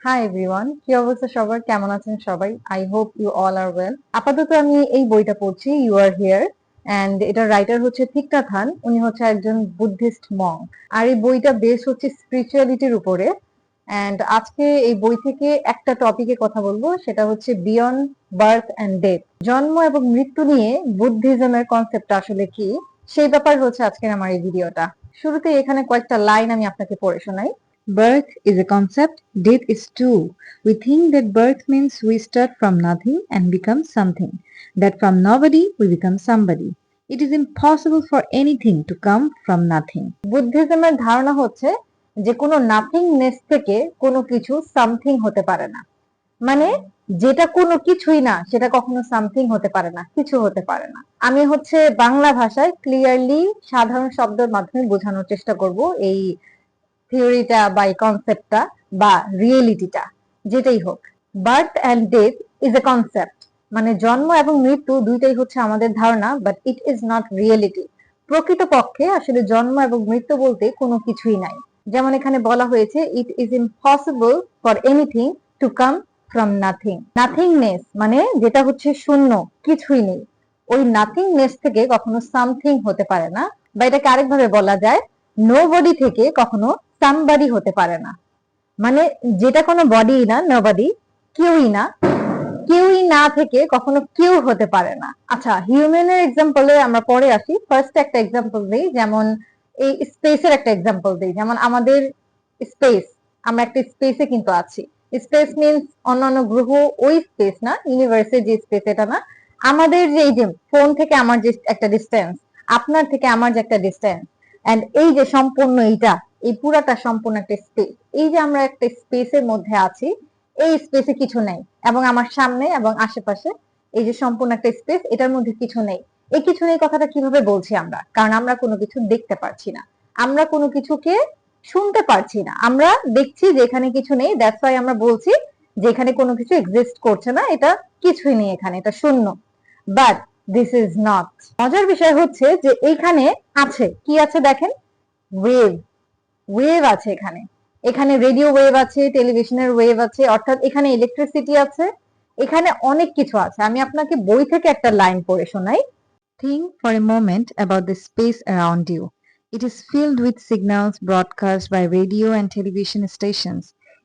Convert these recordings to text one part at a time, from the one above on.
Hi everyone, কি অবস্থা সবার? কেমন আছেন সবাই? I hope you all are well. আপাতত আমি এই বইটা পড়ছি, ইউ আর হিয়ার, এন্ড এটার রাইটার হচ্ছে থিক নাথ হান। উনি হচ্ছে একজন বুদ্ধিস্ট মঙ্ক, আর এই বইটা বেস হচ্ছে স্পিরিচুয়ালিটির উপরে। এন্ড আজকে এই বই থেকে একটা টপিকে কথা বলবো, সেটা হচ্ছে বিয়ন্ড বার্থ এন্ড ডেথ। জন্ম এবং মৃত্যু নিয়ে বুদ্ধিজমের কনসেপ্ট আসলে কি, সেই ব্যাপার হচ্ছে আজকের আমার এই ভিডিওটা। শুরুতে এখানে কয়েকটা লাইন আমি আপনাকে পড়ে শোনাই। Birth is a concept, death is too. We think that birth means we start from nothing and become something, that from nobody we become somebody. It is impossible for anything to come from nothing. বুদ্ধিজমের ধারণা হচ্ছে যে কোনো nothingness থেকে কোনো কিছু something হতে পারে না। মানে যেটা কোনো কিছুই না সেটা কখনো সামথিং হতে পারে না, কিছু হতে পারে না। আমি হচ্ছে বাংলা ভাষায় ক্লিয়ারলি সাধারণ শব্দের মাধ্যমে বোঝানোর চেষ্টা করব এই থিওরিটা বা এই কনসেপ্টটা বা রিয়েলিটিটা, যেটাই হোক। Birth and death is a concept, মানে জন্ম এবং মৃত্যু দুইটাই হচ্ছে আমাদের ধারণা, but it is not reality. প্রকৃতপক্ষে আসলে জন্ম এবং মৃত্যু বলতে কোনো কিছুই নাই। যেমন এখানে বলা হয়েছে, it is impossible for anything to come from nothing. Nothingness মানে যেটা হচ্ছে শূন্য, কিছুই নেই, ওই নাথিংনেস থেকে কখনো সামথিং হতে পারে না। বা এটাকে আরেকভাবে বলা যায়, নো বডি থেকে কখনো সামবডি হতে পারে না। মানে যেটা কোনো বডি না, নোবডি, কেউই না, কেউই না থেকে কখনো কেউ হতে পারে না। আচ্ছা, হিউম্যানের এক্সাম্পলে আমরা পরে আসি, ফার্স্ট একটা এক্সাম্পল দিই। যেমন এই স্পেসের একটা এক্সাম্পল দিই, যেমন আমাদের স্পেস, আমরা একটা স্পেসে কিন্তু আছি। স্পেস মিনস অন্যান্য গ্রহ, ওই স্পেস না, ইউনিভার্সের যে স্পেস এটা না। আমাদের যে এই যে ফোন থেকে আমার যে একটা ডিস্টেন্স, আপনার থেকে আমার যে একটা ডিস্টেন্স, এন্ড এই যে সম্পূর্ণ এইটা, এই পুরাটা সম্পূর্ণ একটা স্পেস। এই যে আমরা একটা স্পেসের মধ্যে আছি, এই স্পেসে কিছু নেই, এবং আমার সামনে এবং আশেপাশে এই যে সম্পূর্ণ একটা স্পেস, এটার মধ্যে কিছু নেই। এই কিছু নেই কথাটা কিভাবে বলছি আমরা? কারণ আমরা কোনো কিছু দেখতে পারছি না, আমরা কোনো কিছুকে শুনতে পারছি না। আমরা দেখছি যে এখানে কিছু নেই, দ্যাটস ওয়াই আমরা বলছি যে এখানে কোনো কিছু এক্সিস্ট করছে না, এটা কিছুই নেই, এখানে এটা শূন্য। But this is not. মজার বিষয় হচ্ছে যে এইখানে আছে কি, আছে দেখেন, ওয়েভ। ওয়েভ আছে এখানে, এখানে রেডিও ওয়েভ আছে, টেলিভিশনের ওয়েভ আছে, অর্থাৎ এখানে ইলেকট্রিসিটি আছে, এখানে অনেক কিছু আছে। আমি আপনাকে বই থেকে একটা লাইন পড়ে শোনাই। Think for a moment about the space around you. It is filled with signals broadcast by radio and television stations.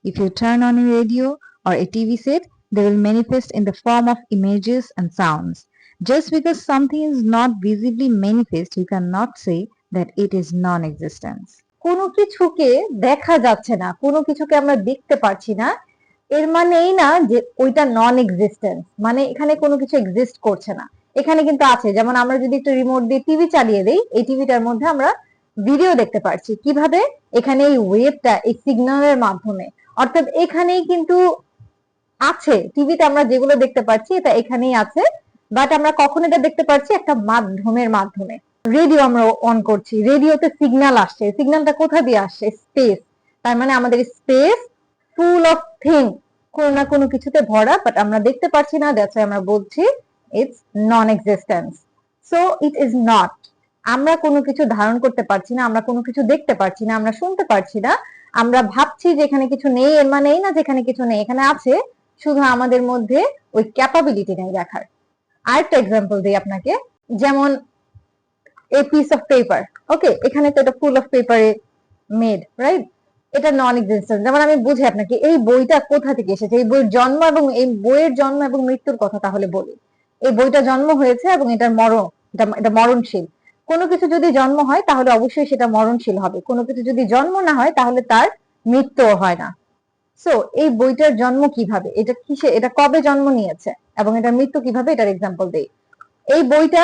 If you turn on a radio or a TV set, they will manifest in the form of images and sounds. Just because something is not visibly manifest, you cannot say that it is non-existence. কোনো কিছুকে দেখা যাচ্ছে না, কোনো কিছুকে আমরা দেখতে পারছি না, এর মানে এই না যে ওইটা নন এক্সিস্টেন্স, মানে এখানে কোনো কিছু এক্সিস্ট করছে না। এখানে কিন্তু আছে। যেমন আমরা যদি একটু রিমোট দিয়ে টিভি চালিয়ে দেই, এই টিভিটার মধ্যে আমরা ভিডিও দেখতে পারছি। কিভাবে? এখানে এই ওয়েভটা, এই সিগন্যালের মাধ্যমে। অর্থাৎ এখানেই কিন্তু আছে, টিভিতে আমরা যেগুলো দেখতে পাচ্ছি এটা এখানেই আছে, বাট আমরা কখন এটা দেখতে পাচ্ছি? একটা মাধ্যমের মাধ্যমে। রেডিও আমরা অন করছি, রেডিওতে সিগন্যাল আসছে, সিগন্যালটা কোথা দিয়ে আসছে? স্পেস। তার মানে আমাদের স্পেস ফুল অফ থিং, কোনো না কোনো কিছুতে ভরা, বাট আমরা দেখতে পাচ্ছি না, দ্যাটস ওয়াই আমরা বলছি it's non existence. So it is not. আমরা কোনো কিছু ধারণ করতে পারছি না, আমরা কোনো কিছু দেখতে পারছি না, আমরা শুনতে পারছি না, আমরা ভাবছি যে এখানে কিছু নেই, এর মানে এই না যে এখানে কিছু নেই, এখানে আছে, শুধু আমাদের মধ্যে ওই ক্যাপাবিলিটি নেই দেখার। আরেকটা এক্সাম্পল দিই আপনাকে, যেমন এ পিস অফ পেপার, ওকে, এখানে তো এটা ফুল অফ পেপারে মেড, রাইট? এটা নন এক্সিস্টেন্ট। যেমন আমি বুঝি আপনাকে, এই বইটা কোথা থেকে এসেছে, এই বইয়ের জন্ম এবং এই বইয়ের জন্ম এবং মৃত্যুর কথা তাহলে বলি। এই বইটা জন্ম হয়েছে এবং এটার মরণ, এটা মরণশীল। কোনো কিছু যদি জন্ম হয় তাহলে অবশ্যই সেটা মরণশীল হবে, কোনো কিছু যদি জন্ম না হয় তাহলে তার মৃত্যু হয় না। সো এই বইটার জন্ম কিভাবে, এটা কিসে, এটা কবে জন্ম নিয়েছে এবং এটার মৃত্যু কিভাবে, এটার এক্সাম্পল দেই। এই বইটা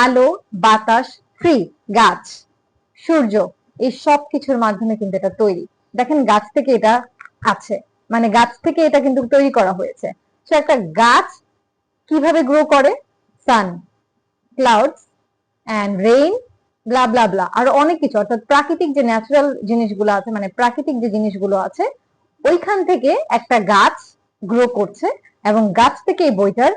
আলো, বাতাস, ট্রি, গাছ, সূর্য, এই সব কিছুর মাধ্যমে কিন্তু এটা তৈরি। দেখেন গাছ থেকে এটা আছে, মানে গাছ থেকে এটা কিন্তু তৈরি করা হয়েছে। সো একটা গাছ কিভাবে গ্রো করে? সান, ক্লাউডস এন্ড রেইন, ব্লা ব্লা ব্লা, আর অনেক কিছু, অর্থাৎ প্রাকৃতিক যে ন্যাচারাল জিনিসগুলো আছে, মানে প্রাকৃতিক যে জিনিসগুলো আছে, ওইখান থেকে একটা গাছ গ্রো করছে, এবং গাছ থেকে এই বইটার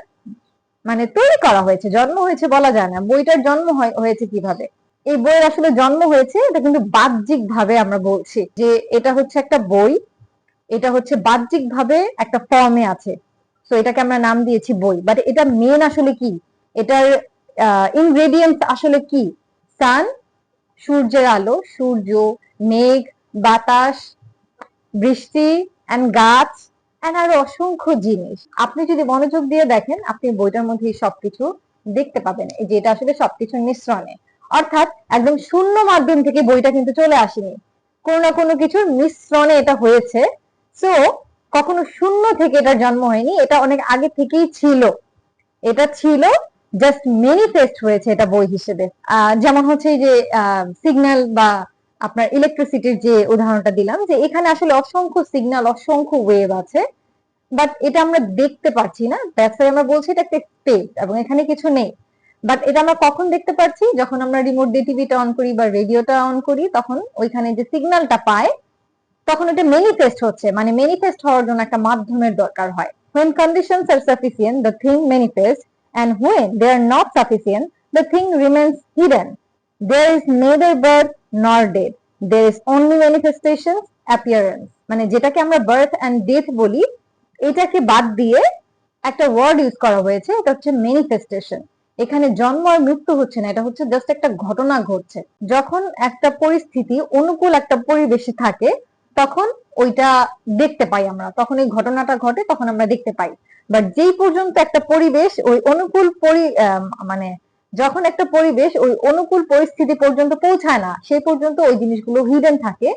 মানে তৈরি করা হয়েছে, জন্ম হয়েছে বলা যায় না। বইটার জন্ম হয়েছে কিভাবে? এই বইয়ের আসলে জন্ম হয়েছে, এটা কিন্তু বাহ্যিক ভাবে আমরা বলছি যে এটা হচ্ছে একটা বই, এটা হচ্ছে বাহ্যিক ভাবে একটা ফর্মে আছে, তো এটাকে আমরা নাম দিয়েছি বই। বাট এটা মেন আসলে কি, এটার ইনগ্রেডিয়েন্টস আসলে কি? সান, সূর্যের আলো, সূর্য, মেঘ, বাতাস, বৃষ্টি, এন্ড গাছ, এন্ড আরো অসংখ্য জিনিস। আপনি যদি মনোযোগ দিয়ে দেখেন, আপনি বইটার মধ্যে সবকিছু দেখতে পাবেন। এই যে এটা আসলে সবকিছুর মিশ্রণে, অর্থাৎ একদম শূন্য মাধ্যম থেকে বইটা কিন্তু চলে আসেনি, কোনো না কোনো কিছুর মিশ্রণে এটা হয়েছে। সো কখনো শূন্য থেকে এটার জন্ম হয়নি, এটা অনেক আগে থেকেই ছিল। এটা ছিল, জাস্ট ম্যানিফেস্ট হয়েছে এটা বই হিসেবে। যেমন হচ্ছে এই যে সিগন্যাল বা আপনার ইলেকট্রিসিটির যে উদাহরণটা দিলাম, যে এখানে আসলে অসংখ্য সিগন্যাল, অসংখ্য ওয়েভ আছে, বাট এটা আমরা দেখতে পাচ্ছি না। দ্যাটস আমরা বলছি এটা একটা স্পেস এবং এখানে কিছু নেই। বাট এটা আমরা কখন দেখতে পাচ্ছি? যখন আমরা রিমোট দিয়ে টিভিটা অন করি বা রেডিওটা অন করি, তখন ওইখানে যে সিগন্যালটা পায়, তখন এটা ম্যানিফেস্ট হচ্ছে। মানে ম্যানিফেস্ট হওয়ার জন্য একটা মাধ্যমের দরকার হয়। When conditions are sufficient, the thing manifests, and when they are not sufficient, the thing remains hidden. There is neither birth nor death. There is only manifestation, appearance. মানে যেটাকে আমরা বার্থ এন্ড ডেথ বলি, এটাকে বাদ দিয়ে একটা word use করা হয়েছে, এটা হচ্ছে ম্যানিফেস্টেশন। এখানে জন্ম আর মৃত্যু হচ্ছে না, এটা হচ্ছে জাস্ট একটা ঘটনা ঘটছে। যখন একটা পরিস্থিতি অনুকূল একটা পরিবেশে থাকে, তখন ওইটা দেখতে পাই আমরা, তখন এই ঘটনাটা ঘটে, তখন আমরা দেখতে পাই। বাট যেই পর্যন্ত একটা পরিবেশ ওই অনুকূল মানে যখন একটা পরিবেশ ওই অনুকূল পরিস্থিতি পর্যন্ত পৌঁছায় না, সেই পর্যন্ত ওই জিনিসগুলো হিডেন থাকে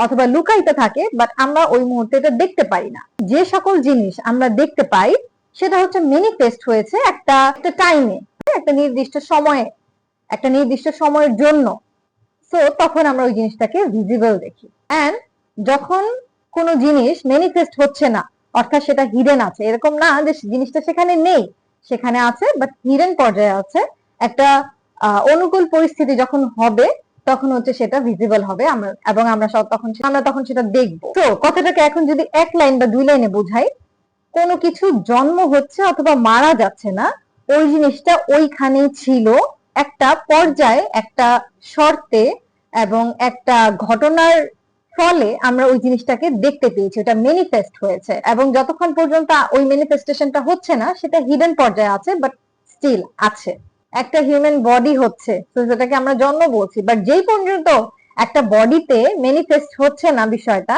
অথবা লুকায়িত থাকে, বাট আমরা ওই মুহূর্তে এটা দেখতে পাই না। যে সকল জিনিস আমরা দেখতে পাই, সেটা হচ্ছে ম্যানিফেস্ট হয়েছে একটা একটা টাইমে, একটা নির্দিষ্ট সময়ে, একটা নির্দিষ্ট সময়ের জন্য। সো তখন আমরা ওই জিনিসটাকে ভিজিবল দেখি। এন্ড যখন কোনো জিনিস ম্যানিফেস্ট হচ্ছে না, অর্থাৎ সেটা হিডেন আছে, এরকম না যে জিনিসটা সেখানে নেই, সেখানে আছে বাট হিডেন পর্যায়ে আছে, একটা অনুকূল পরিস্থিতি যখন হবে, তখন হচ্ছে সেটা ভিজিবল হবে আমরা, এবং আমরা তখন সেটা দেখবো। তো কথাটাকে এখন যদি এক লাইন বা দুই লাইনে বোঝাই, কোনো কিছু জন্ম হচ্ছে অথবা মারা যাচ্ছে না, ওই জিনিসটা ওইখানেই ছিল, একটা পর্যায়ে, একটা শর্তে এবং একটা ঘটনার ফলে আমরা ওই জিনিসটাকে দেখতে পেয়েছি, ওটা ম্যানিফেস্ট হয়েছে। এবং যতক্ষণ পর্যন্ত ওই ম্যানিফেস্টেশনটা হচ্ছে না, সেটা হিডেন পর্যায়ে আছে, বাট স্টিল আছে। একটা হিউম্যান বডি হচ্ছে, তো সেটাকে আমরা জন্ম বলছি, বাট যেই পর্যন্ত একটা বডিতে ম্যানিফেস্ট হচ্ছে না বিষয়টা,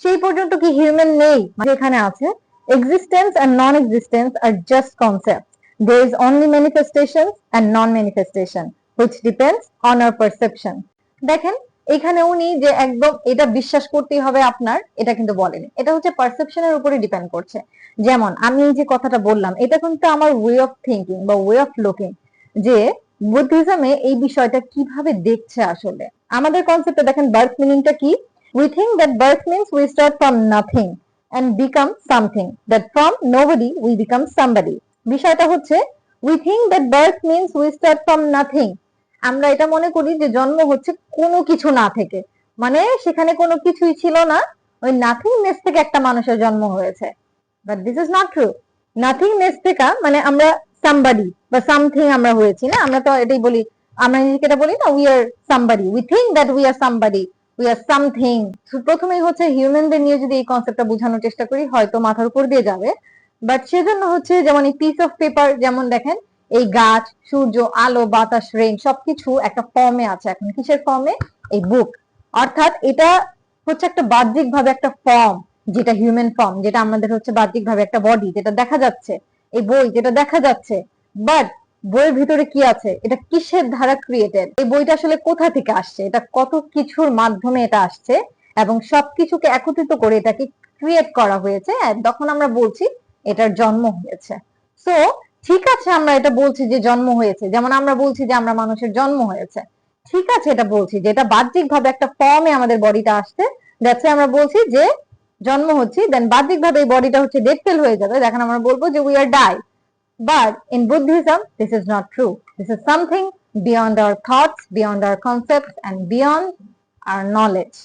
সেই পর্যন্ত কি হিউম্যান নেই? এখানে আছে, existence and non-existence are just concepts. There is only manifestation and non-manifestation, which depends on our perception. দেখেন এখানে উনি যে একদম এটা বিশ্বাস করতেই হবে আপনার, এটা কিন্তু বলেনি, এটা হচ্ছে পারসেপশনের উপরে ডিপেন্ড করছে। যেমন আমি এই যে কথাটা বললাম, এটা কিন্তু আমার ওয়ে অফ থিঙ্কিং বা ওয়ে অফ লুকিং, যে বুদ্ধিজমে এই বিষয়টা কিভাবে দেখছে। আসলে আমাদের কনসেপ্টে দেখেন, বার্থ মিনিংটা কি? We think that birth means we start from nothing and become something, that from nobody we become somebody. বিষয়টা হচ্ছে, we think that birth means we start from nothing. আমরা এটা মনে করি যে জন্ম হচ্ছে কোনো কিছু না থেকে, মানে সেখানে কোনো কিছুই ছিল না, ওই নাথিংনেস থেকে একটা মানুষের জন্ম হয়েছে। But this is not true. Nothingness থেকে মানে আমরা সামবাডি বা সামথিং আমরা হয়েছি না, আমরা তো এটাই বলি, আমরা নিজেকে এটা বলি না, we are somebody, we think that we are somebody, we are something. প্রথমেই হচ্ছে হিউম্যানদের নিয়ে যদি এই কনসেপ্টটা বোঝানোর চেষ্টা করি, হয়তো মাথার উপর দিয়ে যাবে। বাট সেজন্য হচ্ছে, যেমন এই পিস অফ পেপার, যেমন দেখেন এই গাছ, সূর্য, আলো, বাতাস, রেইন সবকিছু একটা ফর্মে আছে। এখন কিসের ফর্মে? এই বুক। অর্থাৎ এটা হচ্ছে একটা বাহ্যিক ভাবে একটা ফর্ম, যেটা হিউম্যান ফর্ম, যেটা আমাদের হচ্ছে বাহ্যিক ভাবে একটা বডি, যেটা দেখা যাচ্ছে। এই বই যেটা দেখা যাচ্ছে, বাট বইয়ের ভিতরে কি আছে? এটা কিসের দ্বারা ক্রিয়েটেড? এই বইটা আসলে কোথা থেকে আসছে? এটা কত কিছুর মাধ্যমে এটা আসছে, এবং সবকিছুকে একত্রিত করে এটাকে ক্রিয়েট করা হয়েছে, তখন আমরা বলছি এটার জন্ম হয়েছে। সো ঠিক আছে, আমরা এটা বলছি যে জন্ম হয়েছে, যেমন আমরা বলছি যে আমরা মানুষের জন্ম হয়েছে, ঠিক আছে, এটা বলছি যে এটা বাহ্যিক ভাবে একটা ফর্মে আমাদের বডিটা আসছে, দ্যাটস আমরা বলছি যে জন্ম হচ্ছে। দেন বাহ্যিক ভাবে এই বডিটা হচ্ছে ডেড ফেল হয়ে যাবে, দেখেন আমরা বলবো যে we are die. But in Buddhism, this is not true. This is something beyond our thoughts, beyond our concepts, and beyond our knowledge.